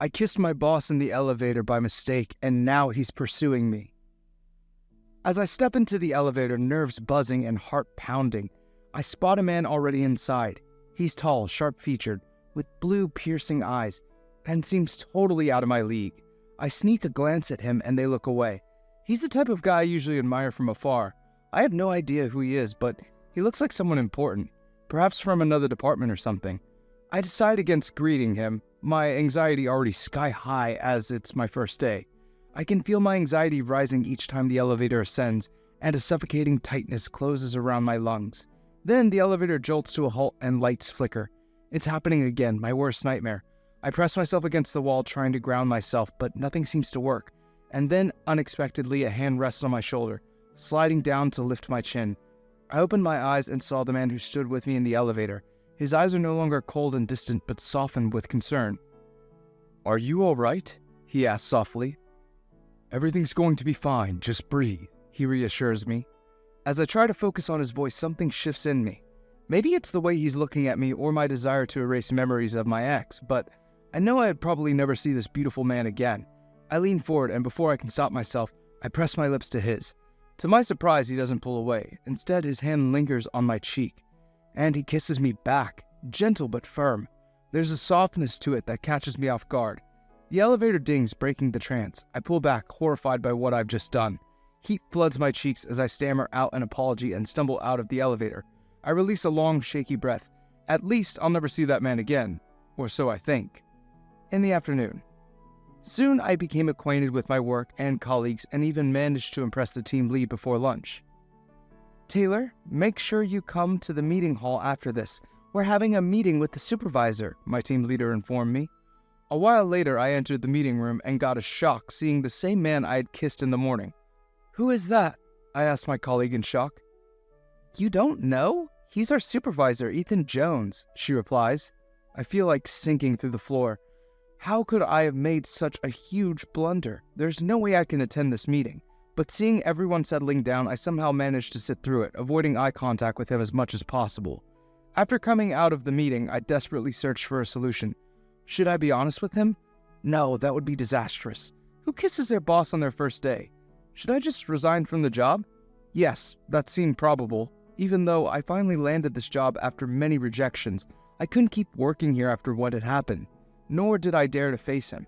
I kissed my boss in the elevator by mistake, and now he's pursuing me. As I step into the elevator, nerves buzzing and heart pounding, I spot a man already inside. He's tall, sharp-featured, with blue, piercing eyes, and seems totally out of my league. I sneak a glance at him, and they look away. He's the type of guy I usually admire from afar. I have no idea who he is, but he looks like someone important, perhaps from another department or something. I decide against greeting him, my anxiety already sky-high as it's my first day. I can feel my anxiety rising each time the elevator ascends, and a suffocating tightness closes around my lungs. Then the elevator jolts to a halt and lights flicker. It's happening again, my worst nightmare. I press myself against the wall trying to ground myself, but nothing seems to work. And then, unexpectedly, a hand rests on my shoulder, sliding down to lift my chin. I opened my eyes and saw the man who stood with me in the elevator. His eyes are no longer cold and distant, but softened with concern. "Are you all right?" he asked softly. "Everything's going to be fine, just breathe," he reassures me. As I try to focus on his voice, something shifts in me. Maybe it's the way he's looking at me or my desire to erase memories of my ex, but I know I'd probably never see this beautiful man again. I lean forward, and before I can stop myself, I press my lips to his. To my surprise, he doesn't pull away. Instead, his hand lingers on my cheek, and he kisses me back, gentle but firm. There's a softness to it that catches me off guard. The elevator dings, breaking the trance. I pull back, horrified by what I've just done. Heat floods my cheeks as I stammer out an apology and stumble out of the elevator. I release a long, shaky breath. At least I'll never see that man again, or so I think. In the afternoon. Soon I became acquainted with my work and colleagues and even managed to impress the team lead before lunch. "Taylor, make sure you come to the meeting hall after this. We're having a meeting with the supervisor," my team leader informed me. A while later, I entered the meeting room and got a shock seeing the same man I had kissed in the morning. "Who is that?" I asked my colleague in shock. "You don't know? He's our supervisor, Ethan Jones," she replies. I feel like sinking through the floor. How could I have made such a huge blunder? There's no way I can attend this meeting. But seeing everyone settling down, I somehow managed to sit through it, avoiding eye contact with him as much as possible. After coming out of the meeting, I desperately searched for a solution. Should I be honest with him? No, that would be disastrous. Who kisses their boss on their first day? Should I just resign from the job? Yes, that seemed probable. Even though I finally landed this job after many rejections, I couldn't keep working here after what had happened. Nor did I dare to face him.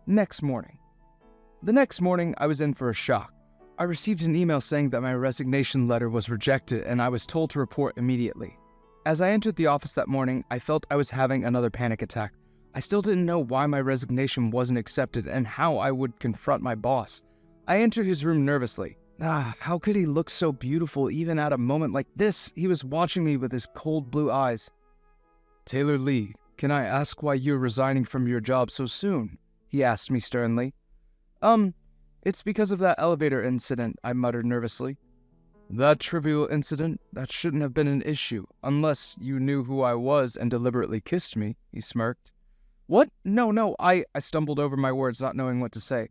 Next morning. The next morning, I was in for a shock. I received an email saying that my resignation letter was rejected and I was told to report immediately. As I entered the office that morning, I felt I was having another panic attack. I still didn't know why my resignation wasn't accepted and how I would confront my boss. I entered his room nervously. How could he look so beautiful even at a moment like this? He was watching me with his cold blue eyes. "Taylor Lee, can I ask why you're resigning from your job so soon?" he asked me sternly. It's because of that elevator incident," I muttered nervously. "That trivial incident? That shouldn't have been an issue, unless you knew who I was and deliberately kissed me," he smirked. "What? No, I stumbled over my words, not knowing what to say.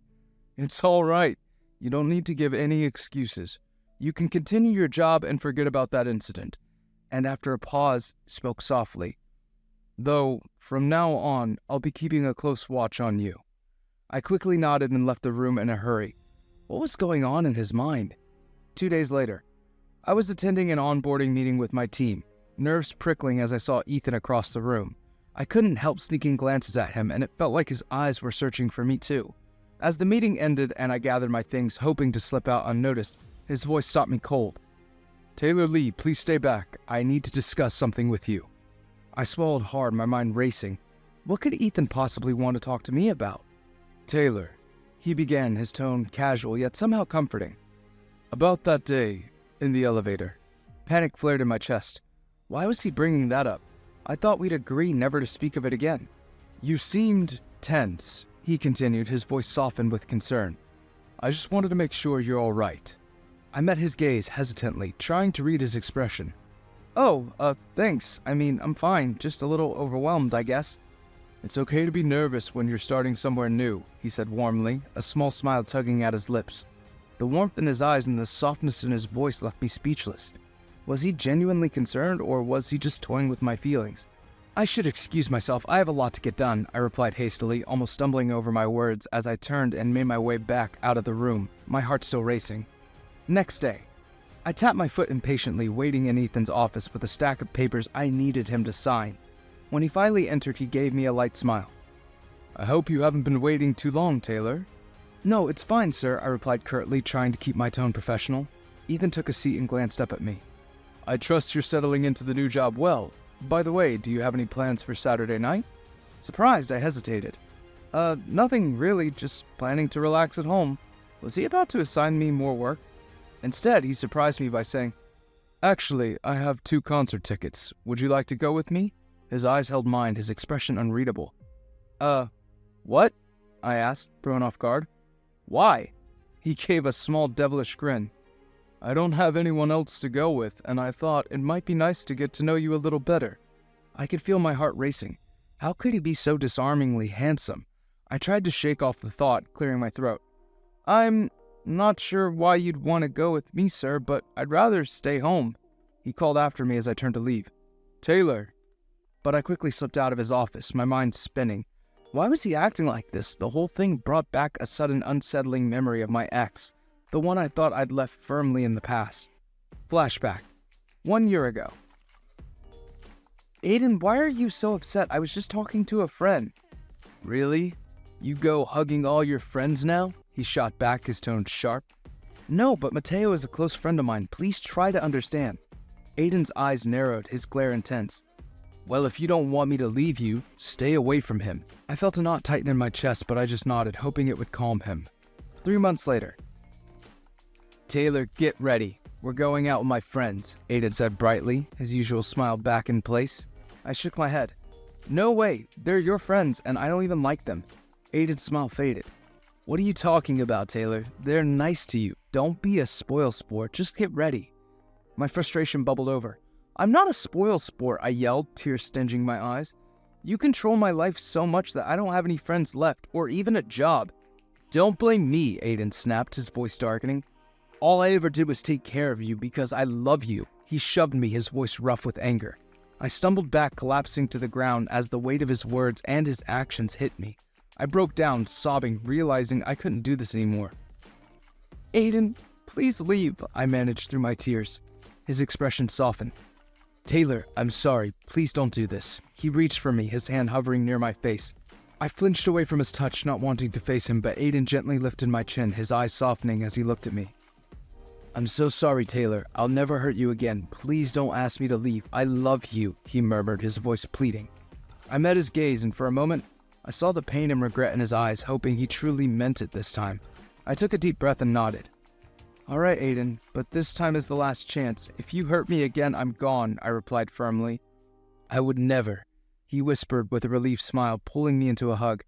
"It's all right. You don't need to give any excuses. You can continue your job and forget about that incident." And after a pause, spoke softly. "Though, from now on, I'll be keeping a close watch on you." I quickly nodded and left the room in a hurry. What was going on in his mind? 2 days later, I was attending an onboarding meeting with my team, nerves prickling as I saw Ethan across the room. I couldn't help sneaking glances at him, and it felt like his eyes were searching for me too. As the meeting ended and I gathered my things, hoping to slip out unnoticed, his voice stopped me cold. "Taylor Lee, please stay back. I need to discuss something with you." I swallowed hard, my mind racing. What could Ethan possibly want to talk to me about? "Taylor," he began, his tone casual yet somehow comforting. "About that day, in the elevator." Panic flared in my chest. Why was he bringing that up? I thought we'd agree never to speak of it again. "You seemed tense," he continued, his voice softened with concern. "I just wanted to make sure you're all right." I met his gaze hesitantly, trying to read his expression. Thanks. I'm fine, just a little overwhelmed, I guess." "It's okay to be nervous when you're starting somewhere new," he said warmly, a small smile tugging at his lips. The warmth in his eyes and the softness in his voice left me speechless. Was he genuinely concerned, or was he just toying with my feelings? I should excuse myself, I have a lot to get done, I replied hastily, almost stumbling over my words as I turned and made my way back out of the room, my heart still racing. Next day, I tapped my foot impatiently, waiting in Ethan's office with a stack of papers I needed him to sign. When he finally entered, he gave me a light smile. I hope you haven't been waiting too long, Taylor. No, it's fine, sir, I replied curtly, trying to keep my tone professional. Ethan took a seat and glanced up at me. I trust you're settling into the new job well. By the way, do you have any plans for Saturday night? Surprised, I hesitated. Nothing really, just planning to relax at home. Was he about to assign me more work? Instead, he surprised me by saying, Actually, I have 2 concert tickets. Would you like to go with me? His eyes held mine, his expression unreadable. What? I asked, thrown off guard. Why? He gave a small devilish grin. I don't have anyone else to go with, and I thought it might be nice to get to know you a little better. I could feel my heart racing. How could he be so disarmingly handsome? I tried to shake off the thought, clearing my throat. I'm not sure why you'd want to go with me, sir, but I'd rather stay home. He called after me as I turned to leave. Taylor. But I quickly slipped out of his office, my mind spinning. Why was he acting like this? The whole thing brought back a sudden unsettling memory of my ex, the one I thought I'd left firmly in the past. Flashback. 1 year ago. Aiden, why are you so upset? I was just talking to a friend. Really? You go hugging all your friends now? He shot back, his tone sharp. No, but Mateo is a close friend of mine. Please try to understand. Aiden's eyes narrowed, his glare intense. Well, if you don't want me to leave you, stay away from him. I felt a knot tighten in my chest, but I just nodded, hoping it would calm him. 3 months later. Taylor, get ready. We're going out with my friends, Aiden said brightly, his usual smile back in place. I shook my head. No way, they're your friends, and I don't even like them. Aiden's smile faded. What are you talking about, Taylor? They're nice to you. Don't be a spoil sport, just get ready. My frustration bubbled over. I'm not a spoil sport, I yelled, tears stinging my eyes. You control my life so much that I don't have any friends left, or even a job. Don't blame me, Aiden snapped, his voice darkening. All I ever did was take care of you because I love you. He shoved me, his voice rough with anger. I stumbled back, collapsing to the ground as the weight of his words and his actions hit me. I broke down, sobbing, realizing I couldn't do this anymore. Aiden, please leave, I managed through my tears. His expression softened. Taylor, I'm sorry. Please don't do this. He reached for me, his hand hovering near my face. I flinched away from his touch, not wanting to face him, but Aiden gently lifted my chin, his eyes softening as he looked at me. I'm so sorry, Taylor. I'll never hurt you again. Please don't ask me to leave. I love you, he murmured, his voice pleading. I met his gaze, and for a moment, I saw the pain and regret in his eyes, hoping he truly meant it this time. I took a deep breath and nodded. All right, Aiden, but this time is the last chance. If you hurt me again, I'm gone, I replied firmly. I would never, he whispered with a relieved smile, pulling me into a hug.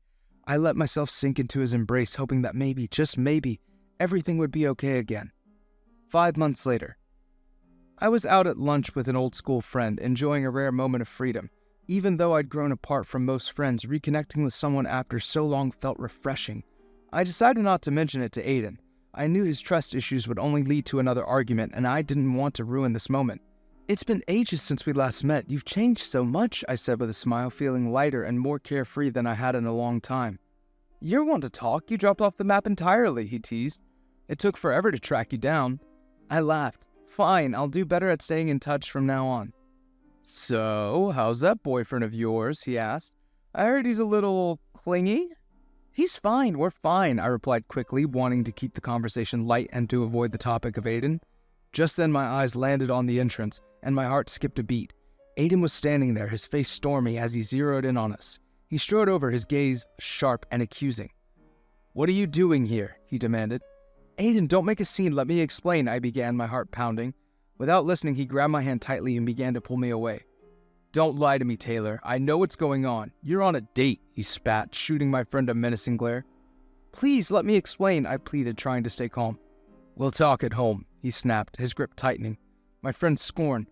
I let myself sink into his embrace, hoping that maybe, just maybe, everything would be okay again. 5 months later. I was out at lunch with an old school friend, enjoying a rare moment of freedom. Even though I'd grown apart from most friends, reconnecting with someone after so long felt refreshing. I decided not to mention it to Aiden. I knew his trust issues would only lead to another argument, and I didn't want to ruin this moment. It's been ages since we last met. You've changed so much, I said with a smile, feeling lighter and more carefree than I had in a long time. You're one to talk. You dropped off the map entirely, he teased. It took forever to track you down. I laughed. Fine, I'll do better at staying in touch from now on. So, how's that boyfriend of yours? He asked. I heard he's a little clingy. He's fine, we're fine, I replied quickly, wanting to keep the conversation light and to avoid the topic of Aiden. Just then my eyes landed on the entrance, and my heart skipped a beat. Aiden was standing there, his face stormy as he zeroed in on us. He strode over, his gaze sharp and accusing. What are you doing here? He demanded. Aiden, don't make a scene, let me explain, I began, my heart pounding. Without listening, he grabbed my hand tightly and began to pull me away. Don't lie to me, Taylor. I know what's going on. You're on a date, he spat, shooting my friend a menacing glare. Please, let me explain, I pleaded, trying to stay calm. We'll talk at home, he snapped, his grip tightening. My friend scorned.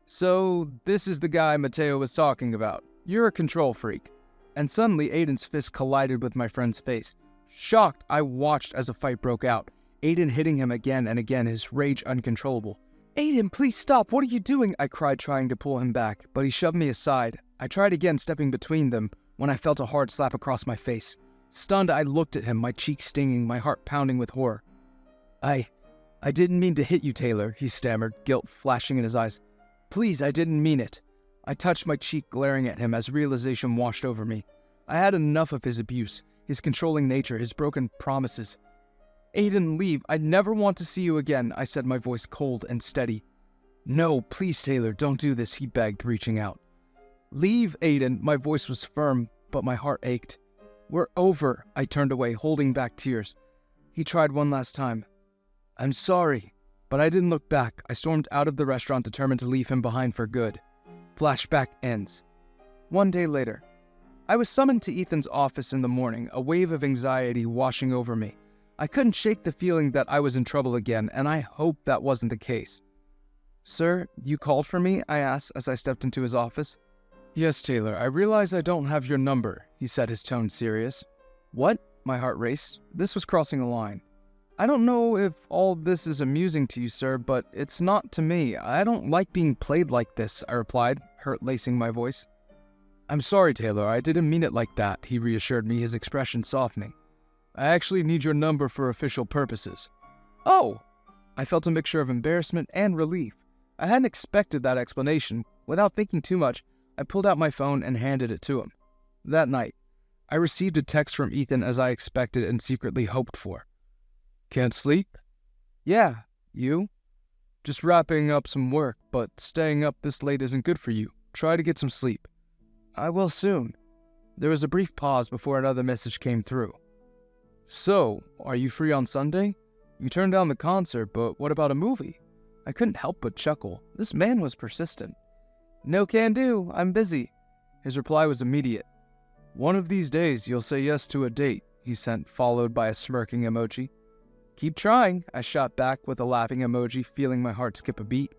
So, this is the guy Mateo was talking about. You're a control freak. And suddenly, Aiden's fist collided with my friend's face. Shocked, I watched as a fight broke out, Aiden hitting him again and again, his rage uncontrollable. Aiden, please stop, what are you doing? I cried, trying to pull him back, but he shoved me aside. I tried again, stepping between them, when I felt a hard slap across my face. Stunned, I looked at him, my cheeks stinging, my heart pounding with horror. I didn't mean to hit you, Taylor, he stammered, guilt flashing in his eyes. Please, I didn't mean it. I touched my cheek, glaring at him as realization washed over me. I had enough of his abuse, his controlling nature, his broken promises. Aiden, leave. I never want to see you again, I said, my voice cold and steady. No, please, Taylor, don't do this, he begged, reaching out. Leave, Aiden. My voice was firm, but my heart ached. We're over. I turned away, holding back tears. He tried one last time. I'm sorry. But I didn't look back. I stormed out of the restaurant, determined to leave him behind for good. Flashback ends. 1 day later. I was summoned to Ethan's office in the morning, a wave of anxiety washing over me. I couldn't shake the feeling that I was in trouble again, and I hoped that wasn't the case. Sir, you called for me? I asked as I stepped into his office. Yes, Taylor, I realize I don't have your number, he said, his tone serious. What? My heart raced. This was crossing a line. I don't know if all this is amusing to you, sir, but it's not to me. I don't like being played like this, I replied, hurt lacing my voice. I'm sorry, Taylor, I didn't mean it like that, he reassured me, his expression softening. I actually need your number for official purposes. Oh! I felt a mixture of embarrassment and relief. I hadn't expected that explanation. Without thinking too much, I pulled out my phone and handed it to him. That night, I received a text from Ethan as I expected and secretly hoped for. Can't sleep? Yeah, you? Just wrapping up some work, but staying up this late isn't good for you. Try to get some sleep. I will soon. There was a brief pause before another message came through. So, are you free on Sunday? You turned down the concert, but what about a movie? I couldn't help but chuckle. This man was persistent. No can do, I'm busy. His reply was immediate. One of these days you'll say yes to a date, he sent, followed by a smirking emoji. Keep trying, I shot back with a laughing emoji, feeling my heart skip a beat.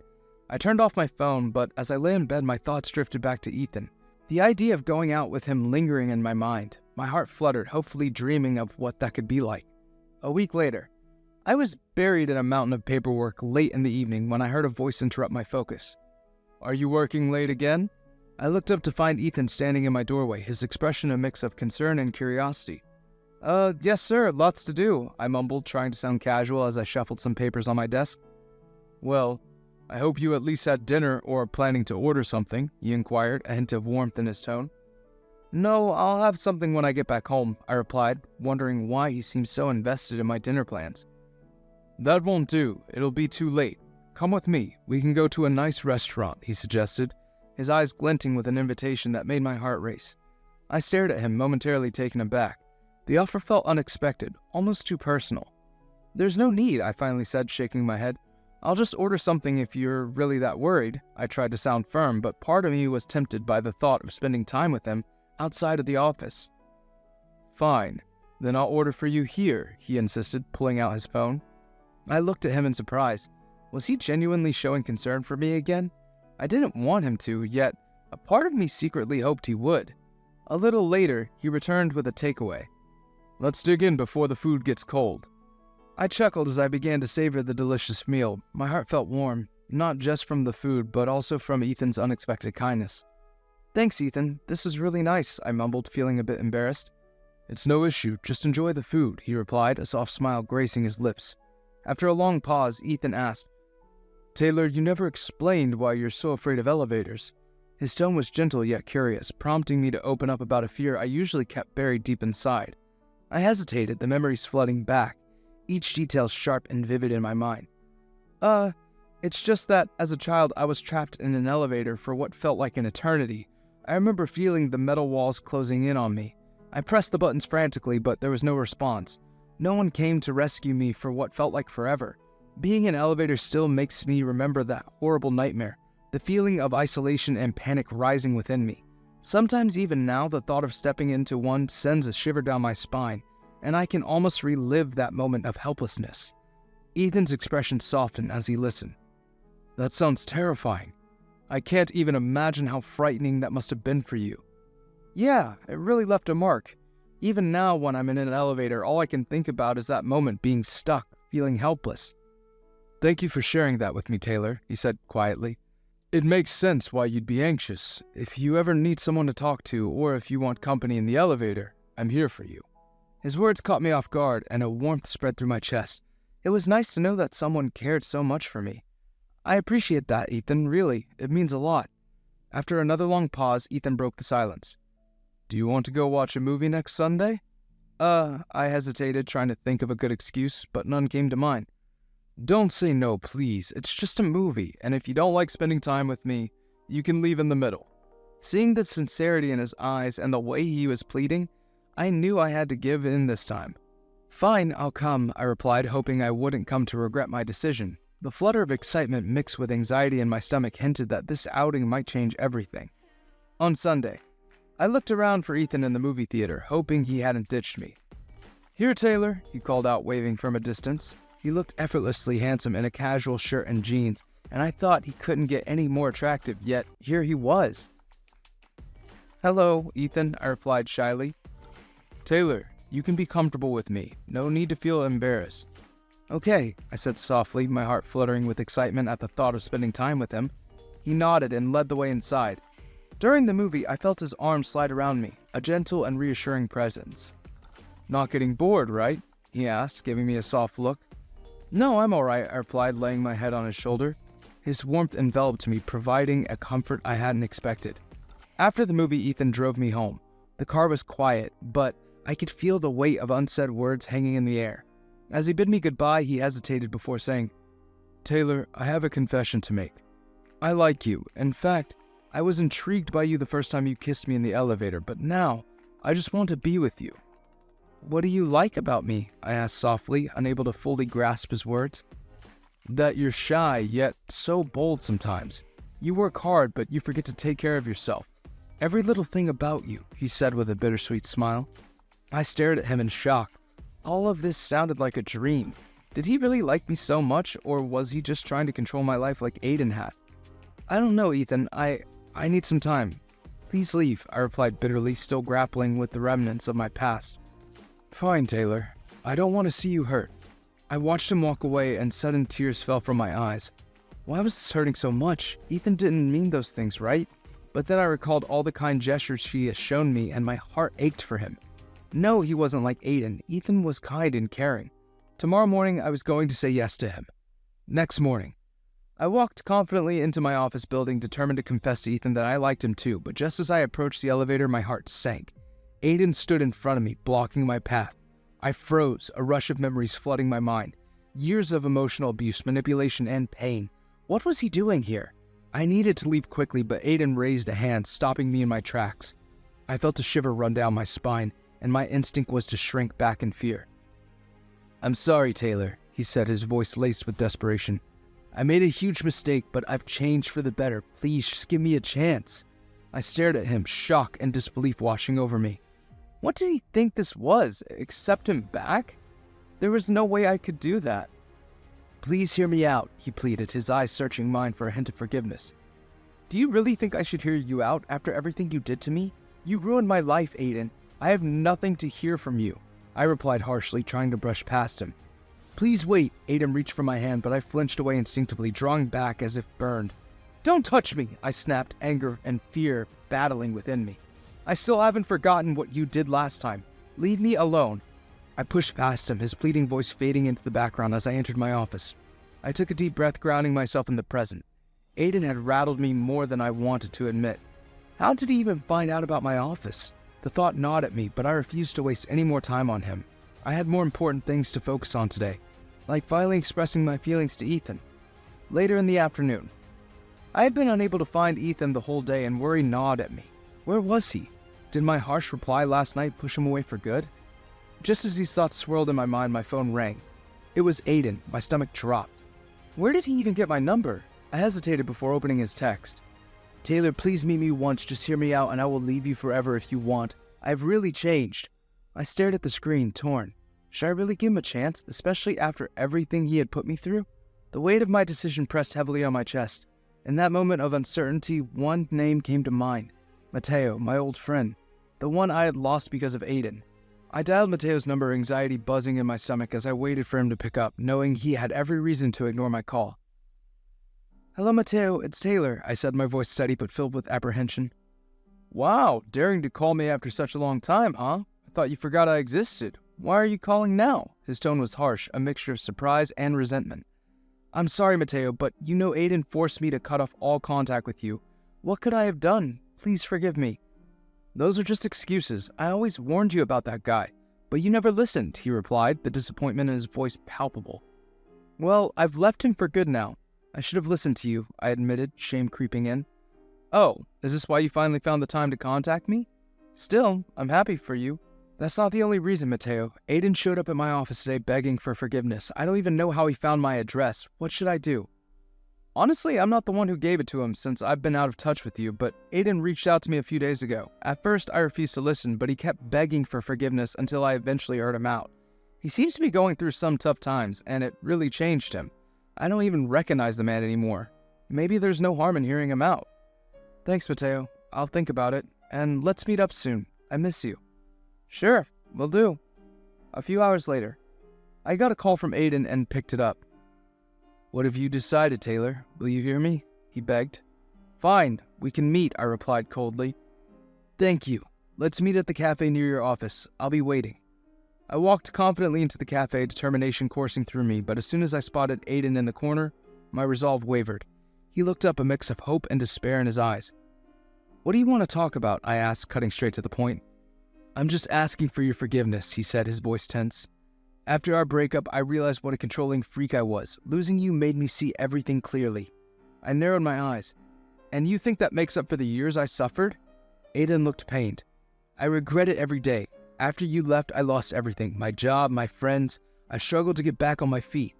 I turned off my phone, but as I lay in bed, my thoughts drifted back to Ethan. The idea of going out with him lingering in my mind. My heart fluttered, hopefully dreaming of what that could be like. A week later, I was buried in a mountain of paperwork late in the evening when I heard a voice interrupt my focus. Are you working late again? I looked up to find Ethan standing in my doorway, his expression a mix of concern and curiosity. Yes sir, lots to do, I mumbled, trying to sound casual as I shuffled some papers on my desk. Well, I hope you at least had dinner or are planning to order something, he inquired, a hint of warmth in his tone. No, I'll have something when I get back home, I replied, wondering why he seemed so invested in my dinner plans. That won't do, it'll be too late. Come with me, we can go to a nice restaurant, he suggested, his eyes glinting with an invitation that made my heart race. I stared at him, momentarily taken aback. The offer felt unexpected, almost too personal. There's no need, I finally said, shaking my head. I'll just order something if you're really that worried. I tried to sound firm, but part of me was tempted by the thought of spending time with him outside of the office. Fine, then I'll order for you here, he insisted, pulling out his phone. I looked at him in surprise. Was he genuinely showing concern for me again? I didn't want him to, yet a part of me secretly hoped he would. A little later, he returned with a takeaway. Let's dig in before the food gets cold. I chuckled as I began to savor the delicious meal. My heart felt warm, not just from the food, but also from Ethan's unexpected kindness. Thanks, Ethan. This is really nice, I mumbled, feeling a bit embarrassed. It's no issue. Just enjoy the food, he replied, a soft smile gracing his lips. After a long pause, Ethan asked, Taylor, you never explained why you're so afraid of elevators. His tone was gentle yet curious, prompting me to open up about a fear I usually kept buried deep inside. I hesitated, the memories flooding back, each detail sharp and vivid in my mind. It's just that, as a child, I was trapped in an elevator for what felt like an eternity. I remember feeling the metal walls closing in on me. I pressed the buttons frantically, but there was no response. No one came to rescue me for what felt like forever. Being in an elevator still makes me remember that horrible nightmare, the feeling of isolation and panic rising within me. Sometimes even now, the thought of stepping into one sends a shiver down my spine, and I can almost relive that moment of helplessness. Ethan's expression softened as he listened. That sounds terrifying. I can't even imagine how frightening that must have been for you. Yeah, it really left a mark. Even now, when I'm in an elevator, all I can think about is that moment, being stuck, feeling helpless. Thank you for sharing that with me, Taylor, he said quietly. It makes sense why you'd be anxious. If you ever need someone to talk to, or if you want company in the elevator, I'm here for you. His words caught me off guard, and a warmth spread through my chest. It was nice to know that someone cared so much for me. I appreciate that, Ethan, really. It means a lot. After another long pause, Ethan broke the silence. Do you want to go watch a movie next Sunday? I hesitated, trying to think of a good excuse, but none came to mind. Don't say no, please. It's just a movie, and if you don't like spending time with me, you can leave in the middle. Seeing the sincerity in his eyes and the way he was pleading, I knew I had to give in this time. Fine, I'll come, I replied, hoping I wouldn't come to regret my decision. The flutter of excitement mixed with anxiety in my stomach hinted that this outing might change everything. On Sunday, I looked around for Ethan in the movie theater, hoping he hadn't ditched me. Here, Taylor, he called out, waving from a distance. He looked effortlessly handsome in a casual shirt and jeans, and I thought he couldn't get any more attractive, yet here he was. Hello, Ethan, I replied shyly. Taylor, you can be comfortable with me. No need to feel embarrassed. Okay, I said softly, my heart fluttering with excitement at the thought of spending time with him. He nodded and led the way inside. During the movie, I felt his arm slide around me, a gentle and reassuring presence. Not getting bored, right? He asked, giving me a soft look. No, I'm all right, I replied, laying my head on his shoulder. His warmth enveloped me, providing a comfort I hadn't expected. After the movie, Ethan drove me home. The car was quiet, but I could feel the weight of unsaid words hanging in the air. As he bid me goodbye, he hesitated before saying, Taylor, I have a confession to make. I like you. In fact, I was intrigued by you the first time you kissed me in the elevator, but now, I just want to be with you. What do you like about me? I asked softly, unable to fully grasp his words. That you're shy, yet so bold sometimes. You work hard, but you forget to take care of yourself. Every little thing about you, he said with a bittersweet smile. I stared at him in shock. All of this sounded like a dream. Did he really like me so much, or was he just trying to control my life like Aiden had? I don't know, Ethan. I need some time. Please leave, I replied bitterly, still grappling with the remnants of my past. Fine, Taylor. I don't want to see you hurt. I watched him walk away and sudden tears fell from my eyes. Why was this hurting so much? Ethan didn't mean those things, right? But then I recalled all the kind gestures he has shown me and my heart ached for him. No, he wasn't like Aiden. Ethan was kind and caring. Tomorrow morning, I was going to say yes to him. Next morning, I walked confidently into my office building, determined to confess to Ethan that I liked him too, but just as I approached the elevator, my heart sank. Aiden stood in front of me, blocking my path. I froze, a rush of memories flooding my mind. Years of emotional abuse, manipulation, and pain. What was he doing here? I needed to leave quickly, but Aiden raised a hand, stopping me in my tracks. I felt a shiver run down my spine, and my instinct was to shrink back in fear. I'm sorry, Taylor, he said, his voice laced with desperation. I made a huge mistake, but I've changed for the better. Please, just give me a chance. I stared at him, shock and disbelief washing over me. What did he think this was? Accept him back? There was no way I could do that. Please hear me out, he pleaded, his eyes searching mine for a hint of forgiveness. Do you really think I should hear you out after everything you did to me? You ruined my life, Aiden. I have nothing to hear from you, I replied harshly, trying to brush past him. Please wait, Aiden reached for my hand, but I flinched away instinctively, drawing back as if burned. Don't touch me, I snapped, anger and fear battling within me. I still haven't forgotten what you did last time. Leave me alone. I pushed past him, his pleading voice fading into the background as I entered my office. I took a deep breath, grounding myself in the present. Aiden had rattled me more than I wanted to admit. How did he even find out about my office? The thought gnawed at me, but I refused to waste any more time on him. I had more important things to focus on today, like finally expressing my feelings to Ethan. Later in the afternoon, I had been unable to find Ethan the whole day, and worry gnawed at me. Where was he? Did my harsh reply last night push him away for good? Just as these thoughts swirled in my mind, my phone rang. It was Aiden. My stomach dropped. Where did he even get my number? I hesitated before opening his text. Taylor, please meet me once. Just hear me out and I will leave you forever if you want. I've really changed. I stared at the screen, torn. Should I really give him a chance, especially after everything he had put me through? The weight of my decision pressed heavily on my chest. In that moment of uncertainty, one name came to mind. Mateo, my old friend. The one I had lost because of Aiden. I dialed Mateo's number, anxiety buzzing in my stomach as I waited for him to pick up, knowing he had every reason to ignore my call. "Hello, Mateo, it's Taylor," I said, my voice steady but filled with apprehension. "Wow, daring to call me after such a long time, huh? I thought you forgot I existed. Why are you calling now?" His tone was harsh, a mixture of surprise and resentment. "I'm sorry, Mateo, but you know Aiden forced me to cut off all contact with you. What could I have done? Please forgive me." "Those are just excuses. I always warned you about that guy. But you never listened," he replied, the disappointment in his voice palpable. "Well, I've left him for good now. I should have listened to you," I admitted, shame creeping in. "Oh, is this why you finally found the time to contact me? Still, I'm happy for you. That's not the only reason, Mateo. Aiden showed up at my office today begging for forgiveness. I don't even know how he found my address. What should I do?" "Honestly, I'm not the one who gave it to him since I've been out of touch with you, but Aiden reached out to me a few days ago. At first, I refused to listen, but he kept begging for forgiveness until I eventually heard him out. He seems to be going through some tough times, and it really changed him. I don't even recognize the man anymore. Maybe there's no harm in hearing him out." "Thanks, Mateo. I'll think about it, and let's meet up soon. I miss you." "Sure, will do." A few hours later, I got a call from Aiden and picked it up. "What have you decided, Taylor? Will you hear me?" he begged. "Fine, we can meet," I replied coldly. "Thank you. Let's meet at the cafe near your office. I'll be waiting." I walked confidently into the cafe, determination coursing through me, but as soon as I spotted Aiden in the corner, my resolve wavered. He looked up, a mix of hope and despair in his eyes. "What do you want to talk about?" I asked, cutting straight to the point. "I'm just asking for your forgiveness," he said, his voice tense. "After our breakup, I realized what a controlling freak I was. Losing you made me see everything clearly." I narrowed my eyes. "And you think that makes up for the years I suffered?" Aiden looked pained. "I regret it every day. After you left, I lost everything. My job, my friends. I struggled to get back on my feet."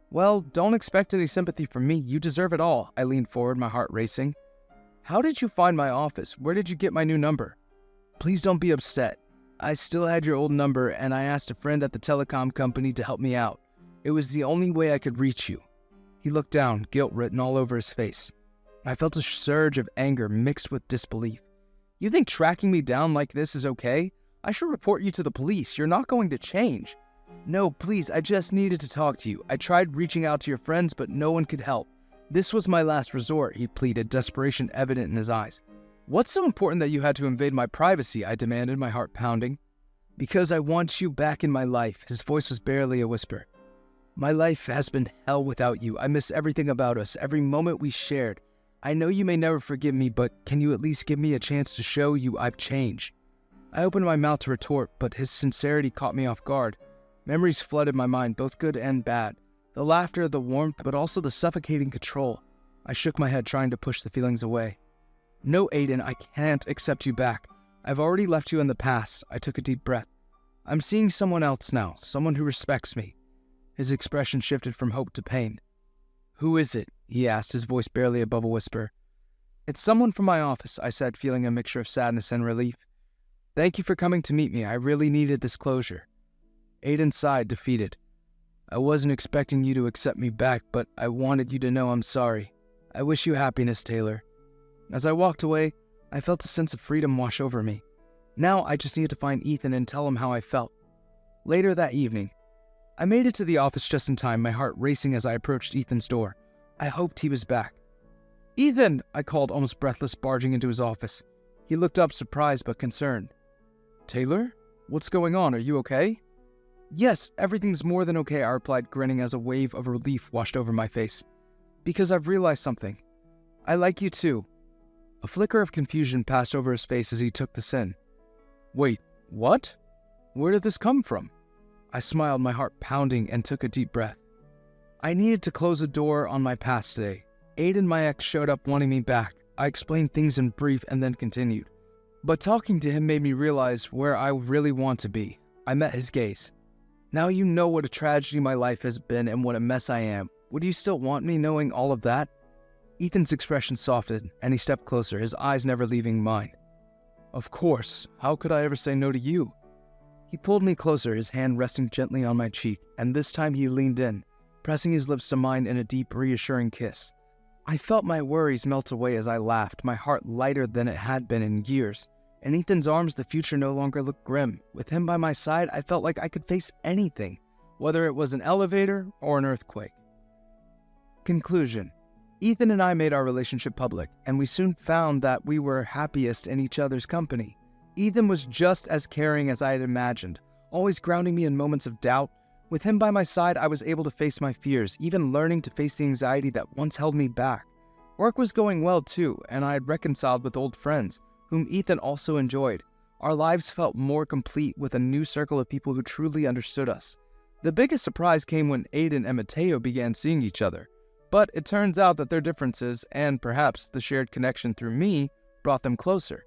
"Well, don't expect any sympathy from me. You deserve it all." I leaned forward, my heart racing. "How did you find my office? Where did you get my new number?" "Please don't be upset. I still had your old number, and I asked a friend at the telecom company to help me out. It was the only way I could reach you." He looked down, guilt written all over his face. I felt a surge of anger mixed with disbelief. "You think tracking me down like this is okay? I should report you to the police. You're not going to change." "No, please, I just needed to talk to you. I tried reaching out to your friends, but no one could help. This was my last resort," he pleaded, desperation evident in his eyes. "What's so important that you had to invade my privacy?" I demanded, my heart pounding. "Because I want you back in my life." His voice was barely a whisper. "My life has been hell without you. I miss everything about us, every moment we shared. I know you may never forgive me, but can you at least give me a chance to show you I've changed?" I opened my mouth to retort, but his sincerity caught me off guard. Memories flooded my mind, both good and bad. The laughter, the warmth, but also the suffocating control. I shook my head, trying to push the feelings away. "No, Aiden, I can't accept you back. I've already left you in the past." I took a deep breath. "I'm seeing someone else now, someone who respects me." His expression shifted from hope to pain. "Who is it?" he asked, his voice barely above a whisper. "It's someone from my office," I said, feeling a mixture of sadness and relief. "Thank you for coming to meet me. I really needed this closure." Aiden sighed, defeated. "I wasn't expecting you to accept me back, but I wanted you to know I'm sorry. I wish you happiness, Taylor." As I walked away, I felt a sense of freedom wash over me. Now I just needed to find Ethan and tell him how I felt. Later that evening, I made it to the office just in time, my heart racing as I approached Ethan's door. I hoped he was back. "Ethan!" I called, almost breathless, barging into his office. He looked up, surprised but concerned. "Taylor? What's going on? Are you okay?" "Yes, everything's more than okay," I replied, grinning as a wave of relief washed over my face. "Because I've realized something. I like you too." A flicker of confusion passed over his face as he took this in. "Wait, what? Where did this come from?" I smiled, my heart pounding, and took a deep breath. "I needed to close a door on my past today. Aiden, my ex, showed up wanting me back. I explained things in brief and then continued. But talking to him made me realize where I really want to be." I met his gaze. "Now you know what a tragedy my life has been and what a mess I am. Would you still want me knowing all of that?" Ethan's expression softened, and he stepped closer, his eyes never leaving mine. "Of course. How could I ever say no to you?" He pulled me closer, his hand resting gently on my cheek, and this time he leaned in, pressing his lips to mine in a deep, reassuring kiss. I felt my worries melt away as I laughed, my heart lighter than it had been in years. In Ethan's arms, the future no longer looked grim. With him by my side, I felt like I could face anything, whether it was an elevator or an earthquake. Conclusion. Ethan and I made our relationship public, and we soon found that we were happiest in each other's company. Ethan was just as caring as I had imagined, always grounding me in moments of doubt. With him by my side, I was able to face my fears, even learning to face the anxiety that once held me back. Work was going well too, and I had reconciled with old friends, whom Ethan also enjoyed. Our lives felt more complete with a new circle of people who truly understood us. The biggest surprise came when Aiden and Mateo began seeing each other. But it turns out that their differences, and perhaps the shared connection through me, brought them closer.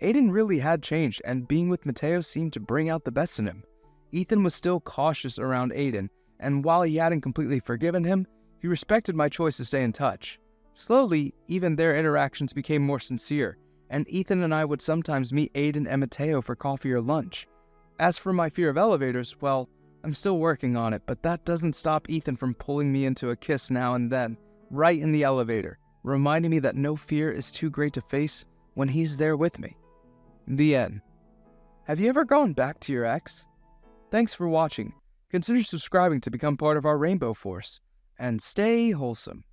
Aiden really had changed, and being with Mateo seemed to bring out the best in him. Ethan was still cautious around Aiden, and while he hadn't completely forgiven him, he respected my choice to stay in touch. Slowly, even their interactions became more sincere, and Ethan and I would sometimes meet Aiden and Mateo for coffee or lunch. As for my fear of elevators, well, I'm still working on it, but that doesn't stop Ethan from pulling me into a kiss now and then, right in the elevator, reminding me that no fear is too great to face when he's there with me. The end. Have you ever gone back to your ex? Thanks for watching. Consider subscribing to become part of our Rainbow Force, and stay wholesome.